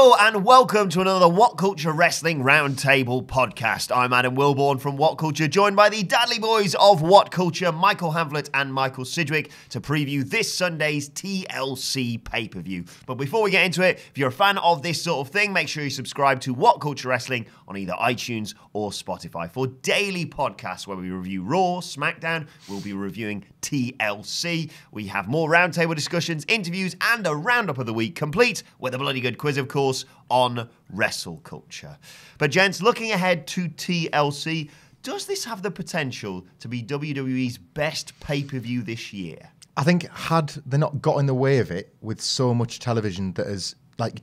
Hello and welcome to another WhatCulture Wrestling Roundtable podcast. I'm Adam Wilbourn from WhatCulture, joined by the Dudley boys of WhatCulture, Michael Hamflett and Michael Sidgwick, to preview this Sunday's TLC pay-per-view. But before we get into it, if you're a fan of this sort of thing, make sure you subscribe to WhatCulture Wrestling on either iTunes or Spotify for daily podcasts where we review Raw, SmackDown. We'll be reviewing TLC. We have more roundtable discussions, interviews, and a roundup of the week, complete with a bloody good quiz, of course, on WrestleCulture. But gents, looking ahead to TLC, does this have the potential to be WWE's best pay-per-view this year? I think had they not got in the way of it with so much television that has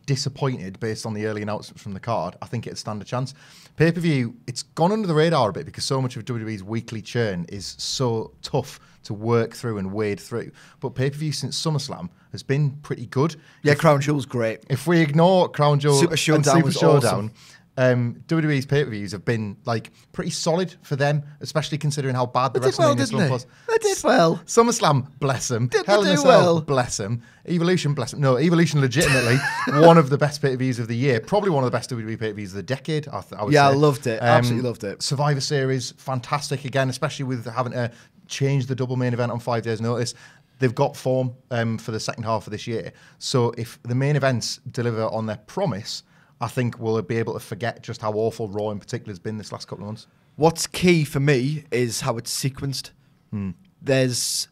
disappointed based on the early announcements from the card, I think it'd stand a chance. Pay-per-view, it's gone under the radar a bit because so much of WWE's weekly churn is so tough to work through and wade through. But pay-per-view since SummerSlam has been pretty good. Yeah, Crown Jewel's great. If we ignore Crown Jewel Super Showdown and Super was Showdown, awesome. WWE's pay-per-views have been pretty solid for them, especially considering how bad the WrestleMania slump was. They did well. SummerSlam, bless them. Did Hell they in do a Cell, well? bless them. Evolution, bless them. No, Evolution legitimately one of the best pay-per-views of the year. Probably one of the best WWE pay-per-views of the decade, I would say. I loved it. Absolutely loved it. Survivor Series, fantastic again, especially with having to change the double main event on 5 days' notice. They've got form for the second half of this year. So if the main events deliver on their promise, I think we'll be able to forget just how awful Raw in particular has been this last couple of months. What's key for me is how it's sequenced. There's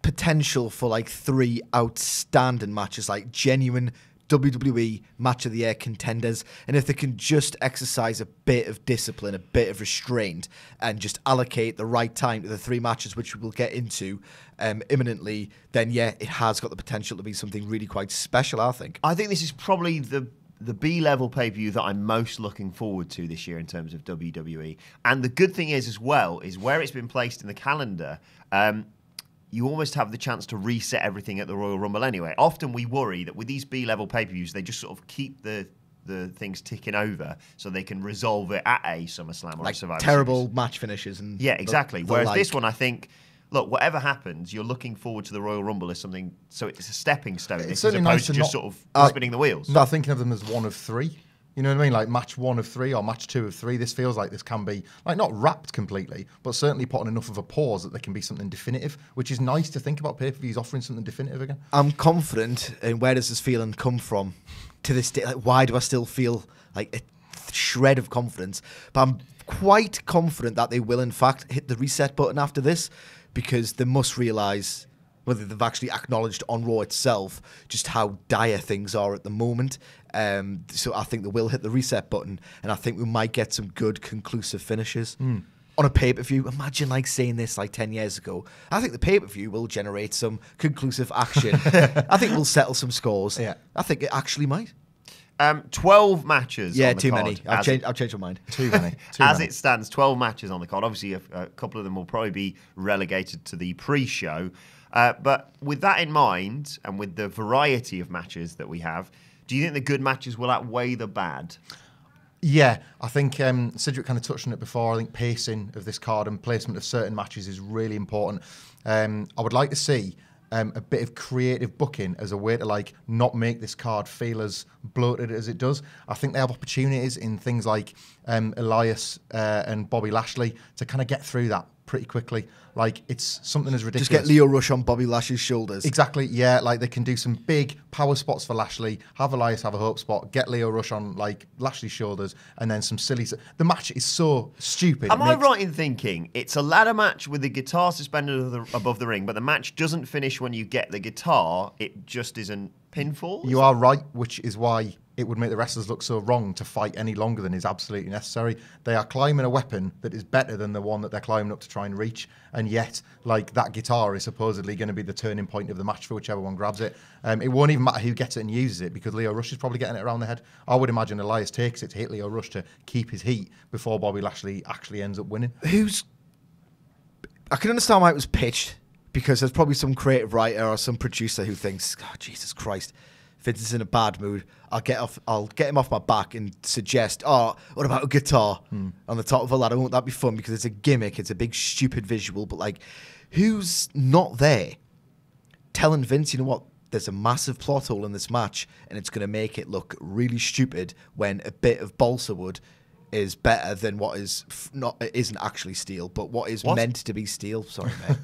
potential for 3 outstanding matches, genuine WWE Match of the Year contenders. And if they can just exercise a bit of discipline, a bit of restraint, and just allocate the right time to the 3 matches, which we will get into imminently, then yeah, it has got the potential to be something really quite special, I think. I think this is probably the B-level pay-per-view that I'm most looking forward to this year in terms of WWE. And the good thing is, as well, is where it's been placed in the calendar, you almost have the chance to reset everything at the Royal Rumble anyway. Often we worry that with these B-level pay-per-views, they just sort of keep the things ticking over so they can resolve it at a SummerSlam or a Survivor terrible Series. Match finishes. And yeah, exactly. Whereas this one, I think, look, whatever happens, you're looking forward to the Royal Rumble as something, so it's a stepping stone, as opposed nice to just sort of spinning the wheels. Not thinking of them as one of 3. You know what I mean? Match 1 of 3 or match 2 of 3. This feels like this can be, not wrapped completely, but certainly put on enough of a pause that there can be something definitive, which is nice to think about pay-per-views offering something definitive again. I'm confident in where does this feeling come from to this day. Why do I still feel a shred of confidence? But I'm quite confident that they will, in fact, hit the reset button after this, because they must realise, whether they've actually acknowledged on Raw itself, just how dire things are at the moment. So I think they will hit the reset button, and I think we might get some good conclusive finishes. On a pay-per-view. Imagine saying this 10 years ago. I think the pay-per-view will generate some conclusive action. I think we'll settle some scores. Yeah. I think it actually might. 12 matches. Yeah, on the too card. many. I've changed my mind. Too many. As it stands, 12 matches on the card. Obviously, a couple of them will probably be relegated to the pre-show. But with that in mind, and with the variety of matches that we have, do you think the good matches will outweigh the bad? Yeah, I think Sidgwick kind of touched on it before. I think pacing of this card and placement of certain matches is really important. I would like to see a bit of creative booking as a way to not make this card feel as bloated as it does. I think they have opportunities in things like Elias and Bobby Lashley to kind of get through that pretty quickly. It's something as ridiculous. Just get Leo Rush on Bobby Lashley's shoulders. Exactly, yeah. They can do some big power spots for Lashley, have Elias have a hope spot, get Leo Rush on Lashley's shoulders, and then some silly... The match is so stupid. Am I right in thinking it's a ladder match with the guitar suspended above the ring, but the match doesn't finish when you get the guitar, it just isn't pinfall? You are right, which is why it would make the wrestlers look so wrong to fight any longer than is absolutely necessary. They are climbing a weapon that is better than the one that they're climbing up to try and reach, and yet, that guitar is supposedly going to be the turning point of the match for whichever one grabs it. It won't even matter who gets it and uses it, because Leo Rush is probably getting it around the head. I would imagine Elias takes it to hit Leo Rush to keep his heat before Bobby Lashley actually ends up winning. I can understand why it was pitched, because there's probably some creative writer or some producer who thinks, oh, Jesus Christ, Vince is in a bad mood. I'll get him off my back and suggest, what about a guitar on the top of a ladder? Won't that be fun? Because it's a gimmick. It's a big, stupid visual. But who's not there telling Vince, you know what? there's a massive plot hole in this match, and it's going to make it look really stupid when a bit of balsa wood is better than what is isn't actually steel, but what is meant to be steel. Sorry, mate.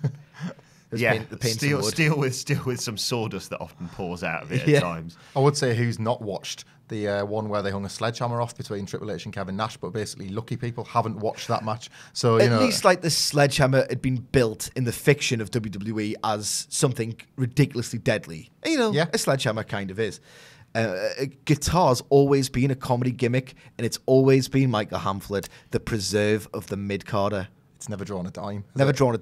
Steel with some sawdust that often pours out of it at times. I would say who's not watched the one where they hung a sledgehammer off between Triple H and Kevin Nash, but basically lucky people haven't watched that match. So at least like the sledgehammer had been built in the fiction of WWE as something ridiculously deadly. A sledgehammer kind of is. Guitar's always been a comedy gimmick, and it's always been Michael Hamflett, the preserve of the mid-carder. It's never drawn a dime. Never drawn a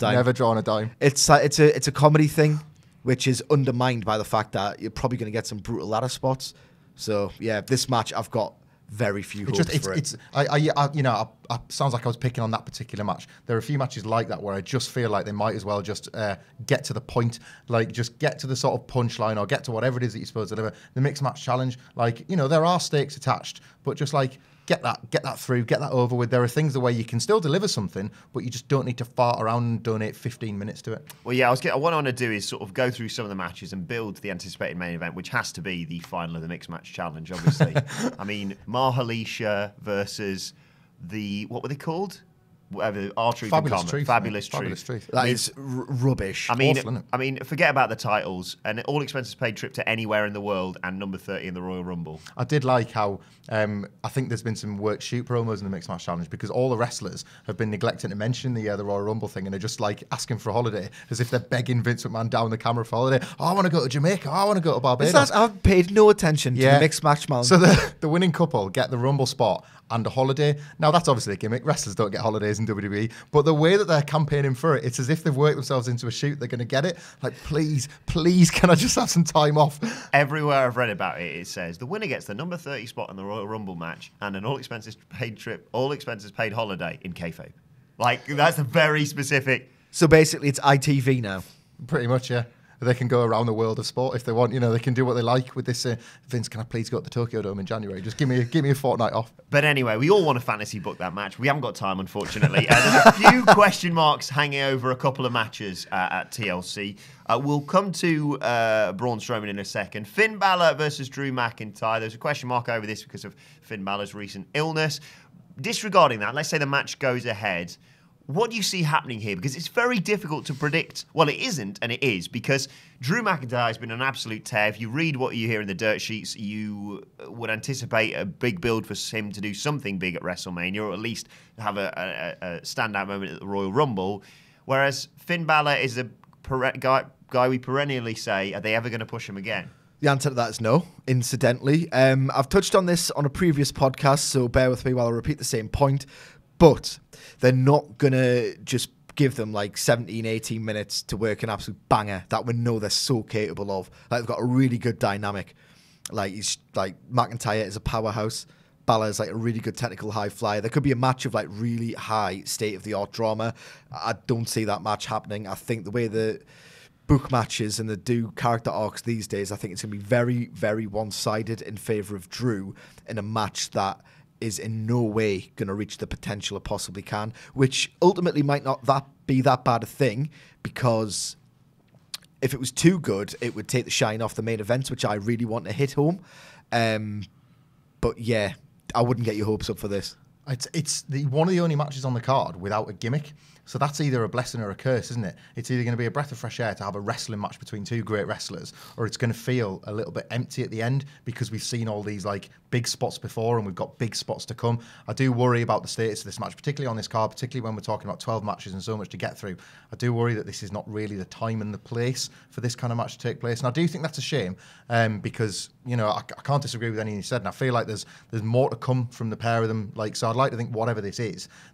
dime. It's a comedy thing, which is undermined by the fact that you're probably going to get some brutal ladder spots. So yeah, this match I've got very few hopes for it. Sounds like I was picking on that particular match. There are a few matches like that where I just feel like they might as well just get to the point, like just get to the sort of punchline or get to whatever it is that you're supposed to deliver. The mixed match challenge, like, there are stakes attached, but just like get that through, get that over with. There are things the way you can still deliver something, but you just don't need to fart around and donate 15 minutes to it. Well, yeah, what I want to do is sort of go through some of the matches and build the anticipated main event, which has to be the final of the mixed match challenge, obviously. I mean, Mahalisha versus what were they called? Whatever, R-Truth Fabulous Truth. Fabulous Truth. That is rubbish. I mean, forget about the titles. An all expenses paid trip to anywhere in the world and number 30 in the Royal Rumble. I did like how I think there's been some work shoot promos in the Mixed Match Challenge because all the wrestlers have been neglecting to mention the Royal Rumble thing, and they're just like asking for a holiday as if they're begging Vince McMahon down the camera for a holiday. Oh, I want to go to Jamaica. Oh, I want to go to Barbados. I've paid no attention to the Mixed Match Challenge. So the winning couple get the Rumble spot and a holiday. Now, that's obviously a gimmick. Wrestlers don't get holidays in WWE. But the way that they're campaigning for it, it's as if they've worked themselves into a shoot. They're going to get it. Like, please, can I just have some time off? Everywhere I've read about it, it says the winner gets the number 30 spot in the Royal Rumble match and an all expenses paid holiday in kayfabe. Like, that's a very specific. So basically, it's ITV now. Pretty much, yeah. They can go around the world of sport if they want. They can do what they like with this. Vince, can I please go to the Tokyo Dome in January? Just give me a fortnight off. But anyway, we all want to fantasy book that match. We haven't got time, unfortunately. There's a few question marks hanging over a couple of matches at TLC. We'll come to Braun Strowman in a second. Finn Balor versus Drew McIntyre. There's a question mark over this because of Finn Balor's recent illness. Disregarding that, let's say the match goes ahead. What do you see happening here? Because it's very difficult to predict. Well, it isn't, and it is, because Drew McIntyre has been an absolute tear. If you read what you hear in the dirt sheets, you would anticipate a big build for him to do something big at WrestleMania, or at least have a standout moment at the Royal Rumble. Whereas Finn Balor is a guy we perennially say, are they ever going to push him again? The answer to that is no, incidentally. I've touched on this on a previous podcast, so bear with me while I repeat the same point. But they're not going to just give them like 17, 18 minutes to work an absolute banger that we know they're so capable of. Like, they've got a really good dynamic. Like, McIntyre is a powerhouse. Balor is like a really good technical high flyer. There could be a match of like really high state-of-the-art drama. I don't see that match happening. I think the way the book matches and the do character arcs these days, I think it's going to be very, very one-sided in favour of Drew in a match that is in no way going to reach the potential it possibly can, which ultimately might not be that bad a thing, because if it was too good, it would take the shine off the main events, which I really want to hit home. But yeah, I wouldn't get your hopes up for this. It's one of the only matches on the card without a gimmick. So that's either a blessing or a curse, isn't it? It's either going to be a breath of fresh air to have a wrestling match between two great wrestlers, or it's going to feel a little bit empty at the end because we've seen all these like big spots before and we've got big spots to come. I do worry about the status of this match, particularly on this card, particularly when we're talking about 12 matches and so much to get through. I do worry that this is not really the time and the place for this kind of match to take place. And I do think that's a shame because, I can't disagree with anything you said. And I feel like there's more to come from the pair of them. Like, so I'd like to think whatever this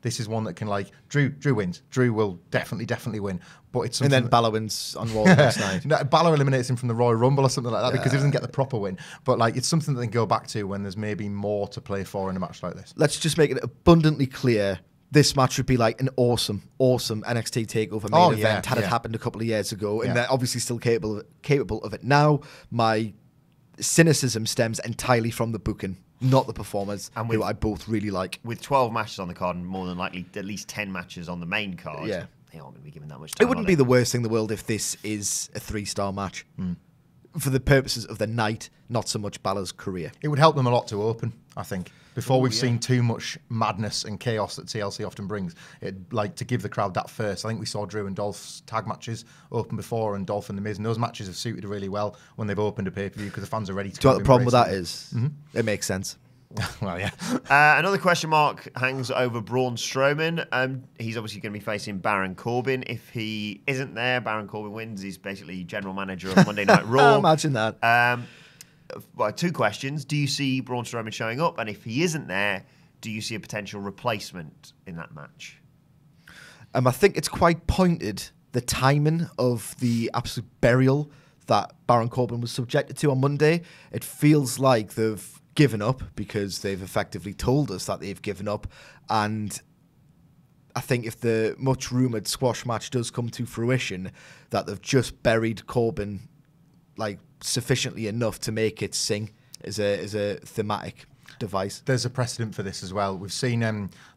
is one that can like, Drew wins. Drew will definitely win. But it's and then Balor wins on Raw next night. No, Balor eliminates him from the Royal Rumble or something like that because he doesn't get the proper win. But like, it's something that they can go back to when there's maybe more to play for in a match like this. Let's just make it abundantly clear. This match would be like an awesome NXT TakeOver main event had it happened a couple of years ago, and they're obviously still capable of it now. My cynicism stems entirely from the booking, not the performers, and who I both really like. With 12 matches on the card and more than likely at least 10 matches on the main card, they aren't going to be given that much time. It wouldn't be the worst thing in the world if this is a 3-star match. for the purposes of the night, not so much Balor's career. It would help them a lot to open, I think. Before we've seen too much madness and chaos that TLC often brings, it'd like to give the crowd that first. I think we saw Drew and Dolph's tag matches open before, and Dolph and The Miz, and those matches have suited really well when they've opened a pay-per-view because the fans are ready to. Do you know what the problem with that is? It makes sense. Well, yeah. Another question mark hangs over Braun Strowman. He's obviously going to be facing Baron Corbin. If he isn't there, Baron Corbin wins. He's basically general manager of Monday Night Raw. Imagine that. Well, 2 questions. Do you see Braun Strowman showing up? And if he isn't there, do you see a potential replacement in that match? I think it's quite pointed, the timing of the absolute burial that Baron Corbin was subjected to on Monday. It feels like they've given up because they've effectively told us that they've given up. And I think if the much rumoured squash match does come to fruition, that they've just buried Corbin like sufficiently enough to make it sing as a thematic device. There's a precedent for this as well. We've seen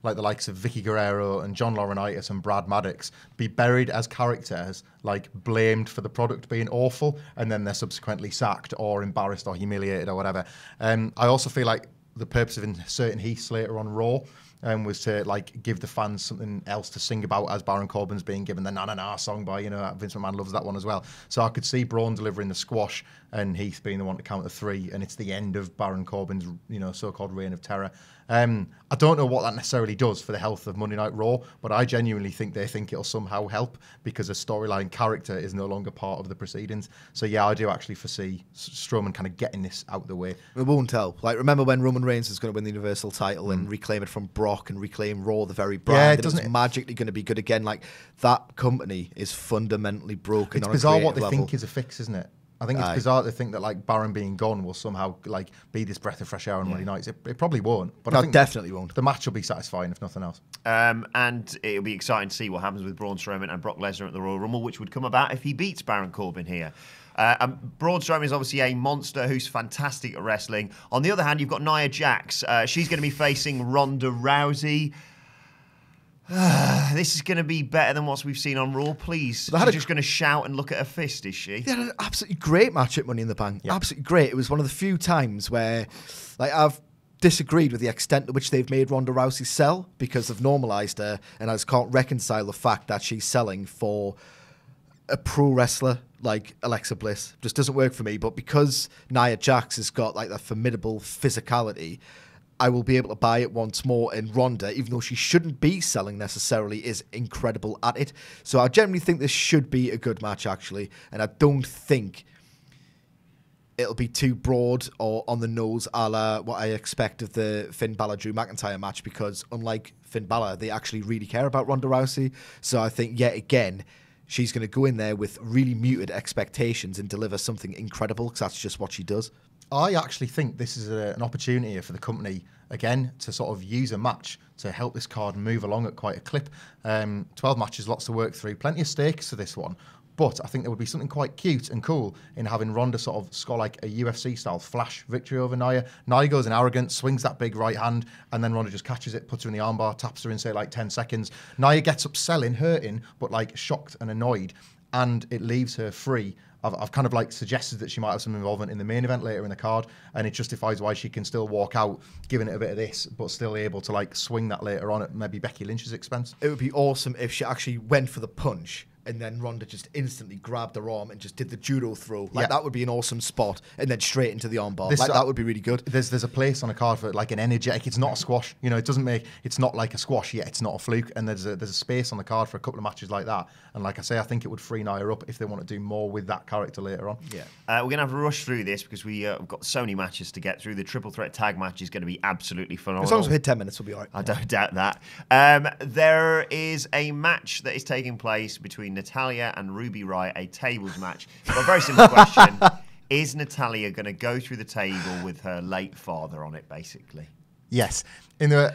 like the likes of Vicky Guerrero and John Laurinaitis and Brad Maddox be buried as characters, like blamed for the product being awful, and then they're subsequently sacked or embarrassed or humiliated or whatever. I also feel like the purpose of inserting Heath Slater on Raw was to like give the fans something else to sing about as Baron Corbin's being given the Na Na Na song by, Vince McMahon loves that one as well. So I could see Braun delivering the squash and Heath being the one to count the 3, and it's the end of Baron Corbin's, so-called reign of terror. I don't know what that necessarily does for the health of Monday Night Raw, but I genuinely think they think it'll somehow help because a storyline character is no longer part of the proceedings. So yeah, I do actually foresee Strowman kind of getting this out the way. It won't help. Like, remember when Roman Reigns was going to win the Universal title and reclaim it from Brock and reclaim Raw, the very brand, and it was magically going to be good again. Like, that company is fundamentally broken. It's on bizarre a what they level. think is a fix, isn't it? I think it's bizarre to think that like Baron being gone will somehow like be this breath of fresh air on Monday nights. It probably won't, but I think definitely won't. The match will be satisfying if nothing else. And it'll be exciting to see what happens with Braun Strowman and Brock Lesnar at the Royal Rumble, which would come about if he beats Baron Corbin here. Braun Strowman is obviously a monster who's fantastic at wrestling. On the other hand, you've got Nia Jax. She's going to be facing Ronda Rousey. This is going to be better than what we've seen on Raw, please. She's just going to shout and look at her fist, is she? They had an absolutely great match at Money in the Bank. Yeah. Absolutely great. It was one of the few times where like I've disagreed with the extent to which they've made Ronda Rousey sell because they've normalised her, and I just can't reconcile the fact that she's selling for a pro wrestler like Alexa Bliss. Just doesn't work for me. But because Nia Jax has got like that formidable physicality, I will be able to buy it once more. And Ronda, even though she shouldn't be selling necessarily, is incredible at it. So I generally think this should be a good match, actually. And I don't think it'll be too broad or on the nose a la what I expect of the Finn Balor-Drew McIntyre match, because unlike Finn Balor, they actually really care about Ronda Rousey. So I think, yet again, she's going to go in there with really muted expectations and deliver something incredible, because that's just what she does. I actually think this is an opportunity for the company, again, to sort of use a match to help this card move along at quite a clip. 12 matches, lots to work through, plenty of stakes for this one. But I think there would be something quite cute and cool in having Ronda sort of score like a UFC-style flash victory over Nia. Nia goes in arrogant, swings that big right hand, and then Ronda just catches it, puts her in the armbar, taps her in, say, like 10 seconds. Nia gets up selling, hurting, but like shocked and annoyed, and it leaves her free. I've kind of like suggested that she might have some involvement in the main event later in the card, and it justifies why she can still walk out giving it a bit of this, but still able to like swing that later on at maybe Becky Lynch's expense. It would be awesome if she actually went for the punch and then Ronda just instantly grabbed her arm and just did the judo throw. Like, that would be an awesome spot. And then straight into the armbar. That would be really good. There's a place on a card for like an energetic. It's not a squash. It's not like a squash yet. It's not a fluke. And there's a space on the card for a couple of matches like that. And like I say, I think it would free Nia up if they want to do more with that character later on. Yeah. We're going to have to rush through this because we've got so many matches to get through. The triple threat tag match is going to be absolutely phenomenal. As long as we hit 10 minutes, we'll be all right. I don't doubt that. There is a match that is taking place between Natalya and Ruby Riott, a tables match. But a very simple question. Is Natalya going to go through the table with her late father on it, basically? Yes.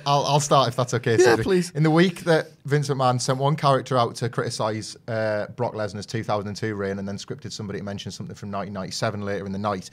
I'll start if that's okay. Yeah, please. In the week that Vince McMahon sent one character out to criticise Brock Lesnar's 2002 reign and then scripted somebody to mention something from 1997 later in the night,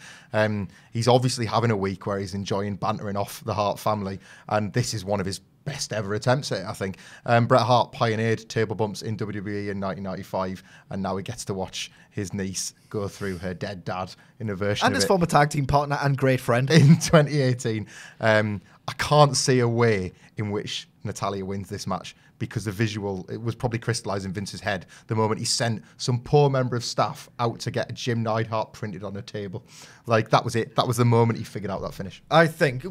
he's obviously having a week where he's enjoying bantering off the Hart family, and this is one of his best ever attempts at it, I think. Bret Hart pioneered table bumps in WWE in 1995, and now he gets to watch his niece go through her dead dad in a version And of his it former tag team partner and great friend. in 2018. I can't see a way in which Natalya wins this match, because the visual, it was probably crystallised in Vince's head the moment he sent some poor member of staff out to get a Jim Neidhart printed on a table. Like, that was it. That was the moment he figured out that finish. I think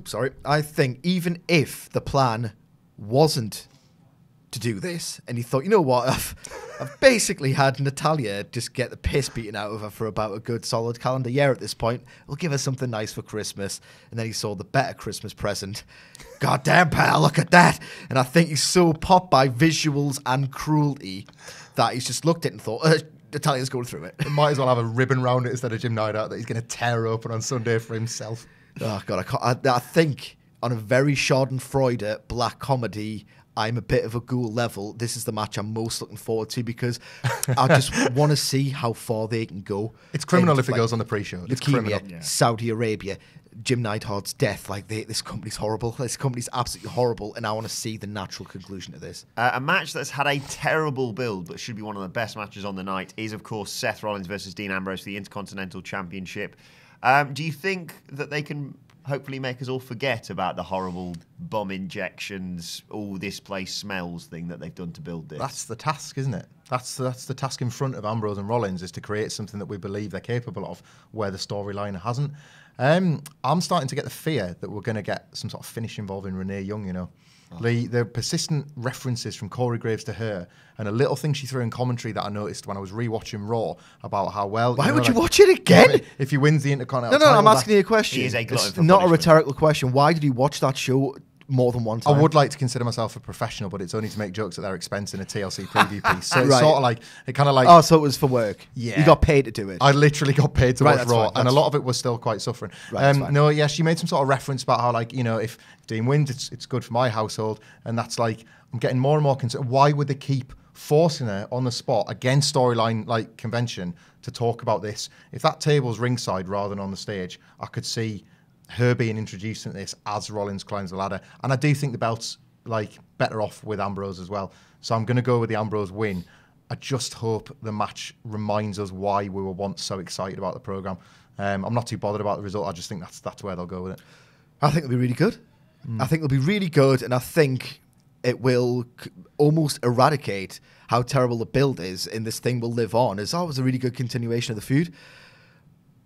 even if the plan wasn't to do this, and he thought, you know what, I've basically had Natalya just get the piss beaten out of her for about a good solid calendar year at this point. We'll give her something nice for Christmas. And then he saw the better Christmas present. God damn, pal, look at that. And I think he's so popped by visuals and cruelty that he's just looked at it and thought, Natalya's going through it. He might as well have a ribbon round it instead of Jim Neidhart that he's going to tear open on Sunday for himself. Oh, God, I think on a very Schadenfreude black comedy, I'm a bit of a ghoul level, this is the match I'm most looking forward to, because I just want to see how far they can go. It's criminal if it like, goes on the pre-show. It's criminal. Saudi Arabia, Jim Neidhart's death. Like, this company's horrible. This company's absolutely horrible, and I want to see the natural conclusion to this. A match that's had a terrible build, but should be one of the best matches on the night, is, of course, Seth Rollins versus Dean Ambrose for the Intercontinental Championship. Do you think that they can hopefully make us all forget about the horrible bum injections, all this place smells thing that they've done to build this? That's the task, isn't it? That's the task in front of Ambrose and Rollins, is to create something that we believe they're capable of, where the storyline hasn't. I'm starting to get the fear that we're going to get some sort of finish involving Renee Young, you know. The persistent references from Corey Graves to her, and a little thing she threw in commentary that I noticed when I was rewatching Raw about how well... Why would you watch it again? If he wins the Intercontinental No, title, I'm asking you a question. He is a glutton It's for not a punishment. rhetorical question. Why did you watch that show more than one time? I would like to consider myself a professional, but it's only to make jokes at their expense in a TLC preview piece. So it's Right. sort of like... It kind of like... Oh, so it was for work. Yeah. You got paid to do it. I literally got paid to Right, watch that's Raw, fine, and a that's lot of it was still quite suffering. Right, that's fine. No, yeah, she made some sort of reference about how, like, you know, if Dean wins, it's good for my household, and that's like, I'm getting more and more concerned. Why would they keep forcing her on the spot against storyline like convention to talk about this? If that table's ringside rather than on the stage, I could see her being introduced into this as Rollins climbs the ladder, and I do think the belt's like better off with Ambrose as well. So I'm going to go with the Ambrose win. I just hope the match reminds us why we were once so excited about the program. I'm not too bothered about the result. I just think that's where they'll go with it. I think it'll be really good. I think it'll be really good, and I think it will almost eradicate how terrible the build is, and this thing will live on. It's always a really good continuation of the feud.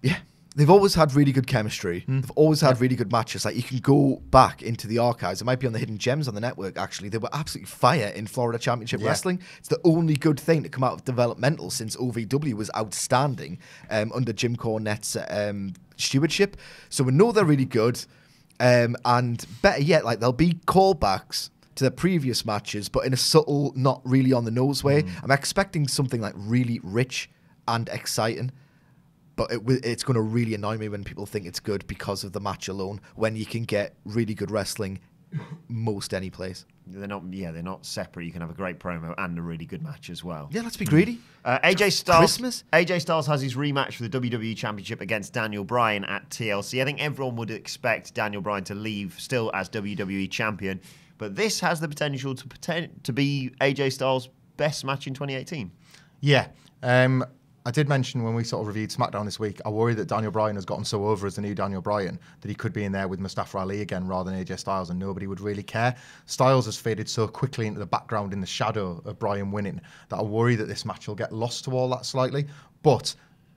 Yeah. They've always had really good chemistry. They've always had really good matches. Like, you can go back into the archives. It might be on the Hidden Gems on the network, actually. They were absolutely fire in Florida Championship Wrestling. It's the only good thing to come out of developmental since OVW was outstanding under Jim Cornette's stewardship. So we know they're really good. And better yet, like, there'll be callbacks to their previous matches, but in a subtle, not really on the nose way. I'm expecting something like really rich and exciting. But it's going to really annoy me when people think it's good because of the match alone, when you can get really good wrestling most any place. They're not separate. You can have a great promo and a really good match as well. Yeah, let's be greedy. AJ Styles. Christmas? AJ Styles has his rematch for the WWE Championship against Daniel Bryan at TLC. I think everyone would expect Daniel Bryan to leave still as WWE Champion, but this has the potential to be AJ Styles' best match in 2018. Yeah. I did mention when we sort of reviewed SmackDown this week, I worry that Daniel Bryan has gotten so over as the new Daniel Bryan that he could be in there with Mustafa Ali again rather than AJ Styles, and nobody would really care. Styles has faded so quickly into the background in the shadow of Bryan winning that I worry that this match will get lost to all that slightly. But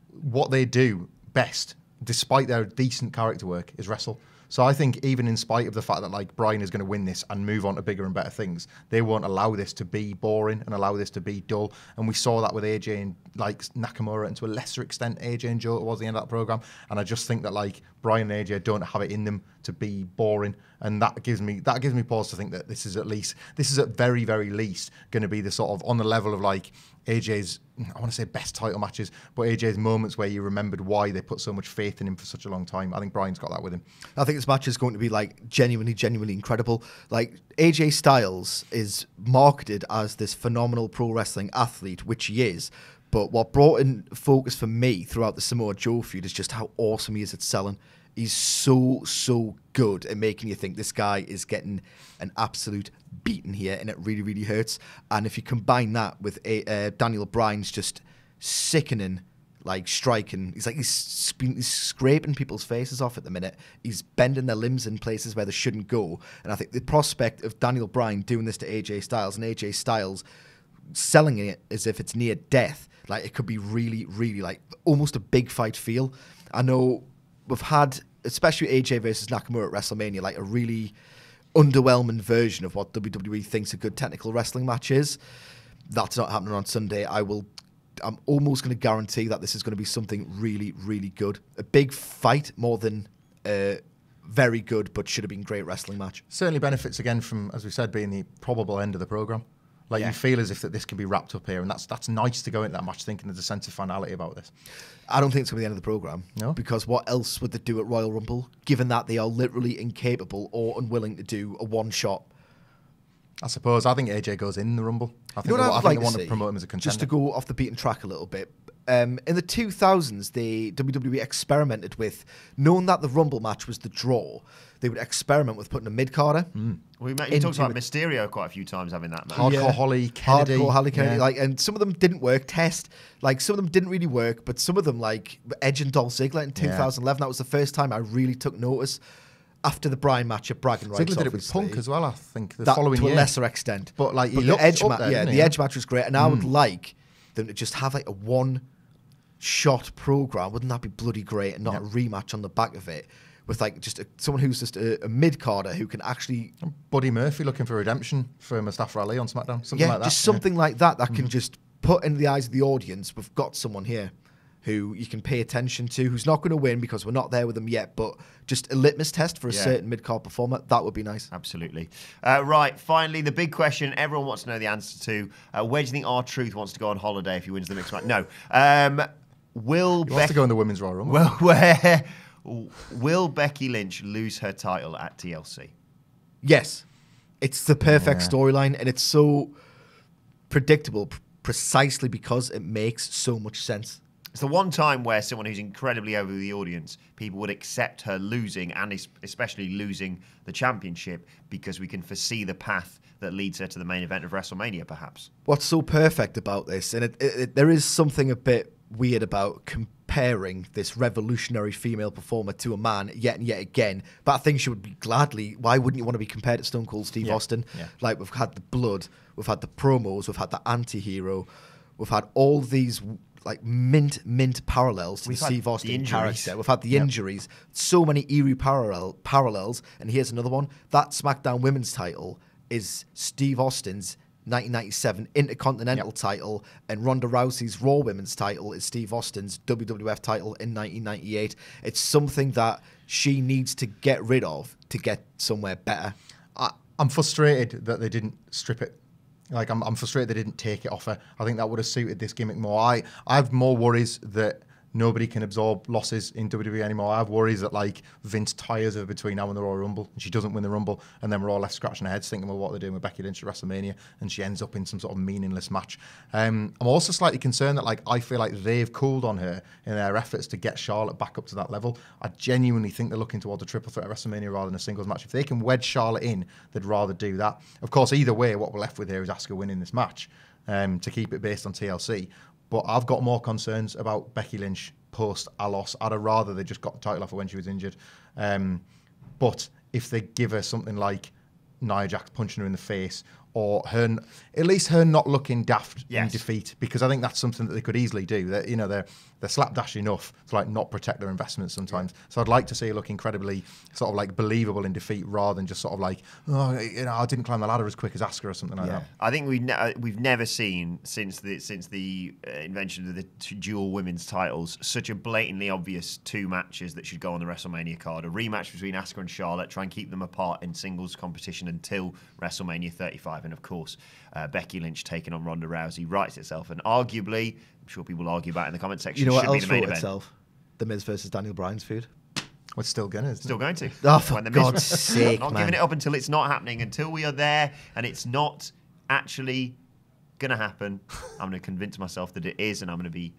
what they do best, despite their decent character work, is wrestle. So I think even in spite of the fact that, like, Bryan is going to win this and move on to bigger and better things, they won't allow this to be boring and allow this to be dull. And we saw that with AJ and, like, Nakamura, and to a lesser extent AJ and Joe towards the end of that program. And I just think that, like, Bryan and AJ don't have it in them to be boring, and that gives me pause to think that this is at very, very least going to be the sort of on the level of, like, AJ's, I want to say best title matches, but AJ's moments where you remembered why they put so much faith in him for such a long time. I think Bryan's got that with him. I think this match is going to be, like, genuinely incredible. Like, AJ Styles is marketed as this phenomenal pro wrestling athlete, which he is, But what brought in focus for me throughout the Samoa Joe feud is just how awesome he is at selling. He's so good at making you think this guy is getting an absolute beating here, and it really, really hurts. And if you combine that with Daniel Bryan's just sickening, like, striking, he's scraping people's faces off at the minute. He's bending their limbs in places where they shouldn't go. And I think the prospect of Daniel Bryan doing this to AJ Styles and AJ Styles selling it as if it's near death, like, it could be really, really, like, almost a big fight feel. I know we've had, especially AJ versus Nakamura at WrestleMania, like a really underwhelming version of what WWE thinks a good technical wrestling match is. That's not happening on Sunday. I'm almost going to guarantee that this is going to be something really, really good. A big fight more than a very good but should have been great wrestling match. Certainly benefits again from, as we said, being the probable end of the programme. Like, you feel as if that this can be wrapped up here, and that's nice to go into that match thinking there's a sense of finality about this. I don't think it's going to be the end of the programme. No? Because what else would they do at Royal Rumble, given that they are literally incapable or unwilling to do a one-shot? I suppose. I think AJ goes in the Rumble. I think, You know what they want to promote him as a contender. Just to go off the beaten track a little bit. In the 2000s, the WWE experimented with, knowing that the Rumble match was the draw, they would experiment with putting a mid-carder. You talked about Mysterio quite a few times having that match. Hardcore Holly Kennedy. Hardcore Holly Kennedy. Like, and some of them didn't work. Like, some of them didn't really work, but some of them, like Edge and Dolph Ziggler in 2011, that was the first time I really took notice. After the Bryan match at Bragging Rights, Ziggler did it with Punk as well, I think, the that, following year. To a lesser extent. But, like, the Edge match was great, and I would like them to just have, like, a one-shot program. Wouldn't that be bloody great? And not a rematch on the back of it with, like, just someone who's just a mid-carder who can actually... Buddy Murphy looking for redemption for Mustafa Ali on SmackDown. Something like that. Just something like that can just put in the eyes of the audience, we've got someone here who you can pay attention to, who's not going to win because we're not there with them yet, but just a litmus test for a certain mid-card performer, that would be nice. Absolutely. Right, finally, the big question everyone wants to know the answer to. Where do you think R-Truth wants to go on holiday if he wins the mixed match? No. He wants to go in the Women's Royal Rumble. Will Becky Lynch lose her title at TLC? Yes. It's the perfect storyline, and it's so predictable precisely because it makes so much sense. It's the one time where someone who's incredibly over the audience, people would accept her losing, and especially losing the championship, because we can foresee the path that leads her to the main event of WrestleMania, perhaps. What's so perfect about this, and there is something a bit weird about comparing this revolutionary female performer to a man yet and yet again, but I think she would be gladly, why wouldn't you want to be compared to Stone Cold Steve Austin? Yeah. Like, we've had the blood, we've had the promos, we've had the anti-hero, we've had all these... like mint parallels to the Steve Austin character. We've had the injuries, so many eerie parallels. And here's another one: that SmackDown Women's title is Steve Austin's 1997 Intercontinental title, and Ronda Rousey's Raw Women's title is Steve Austin's WWF title in 1998. It's something that she needs to get rid of to get somewhere better. I'm frustrated that they didn't strip it. Like, I'm frustrated they didn't take it off her. I think that would have suited this gimmick more. I have more worries that nobody can absorb losses in WWE anymore. I have worries that, like, Vince tires her between now and the Royal Rumble, and she doesn't win the Rumble, and then we're all left scratching our heads thinking, well, what they're doing with Becky Lynch at WrestleMania, and she ends up in some sort of meaningless match. I'm also slightly concerned that, like, I feel like they've cooled on her in their efforts to get Charlotte back up to that level. I genuinely think they're looking towards a triple threat at WrestleMania rather than a singles match. If they can wedge Charlotte in, they'd rather do that. Of course, either way, what we're left with here is Asuka winning this match to keep it based on TLC. But I've got more concerns about Becky Lynch post a loss. I'd have rather they just got the title off her when she was injured. But if they give her something like Nia Jax punching her in the face, or her, at least her not looking daft in defeat, because I think that's something that they could easily do. That, you know, they're slapdash enough to, like, not protect their investments sometimes. So I'd like to see her look incredibly sort of, like, believable in defeat rather than just sort of like, oh, you know, I didn't climb the ladder as quick as Asuka or something like that. I think we've never seen since the invention of the dual women's titles such a blatantly obvious two matches that should go on the WrestleMania card. A rematch between Asuka and Charlotte, try and keep them apart in singles competition until WrestleMania 35. And of course, Becky Lynch taking on Ronda Rousey writes itself, and arguably, I'm sure people will argue about it in the comment section, you know what should be else the main wrote event. itself? The Miz versus Daniel Bryan's feud. Well, it's still going to, isn't it? Still going to. Oh, for God's sake, not man. giving it up until it's not happening, until we are there and it's not actually Gonna happen. I'm gonna convince myself that it is, and I'm gonna be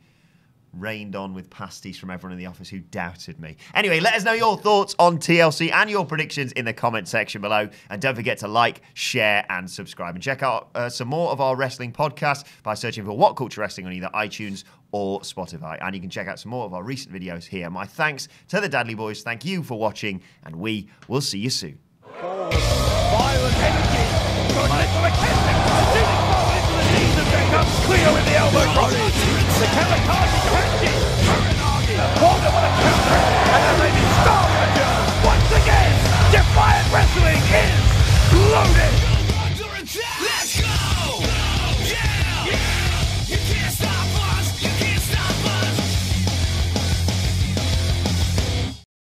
rained on with pasties from everyone in the office who doubted me. Anyway, let us know your thoughts on TLC and your predictions in the comment section below. And don't forget to like, share, and subscribe. And check out some more of our wrestling podcasts by searching for What Culture Wrestling on either iTunes or Spotify. And you can check out some more of our recent videos here. My thanks to the Dudley Boys. Thank you for watching, and we will see you soon. Violent energy.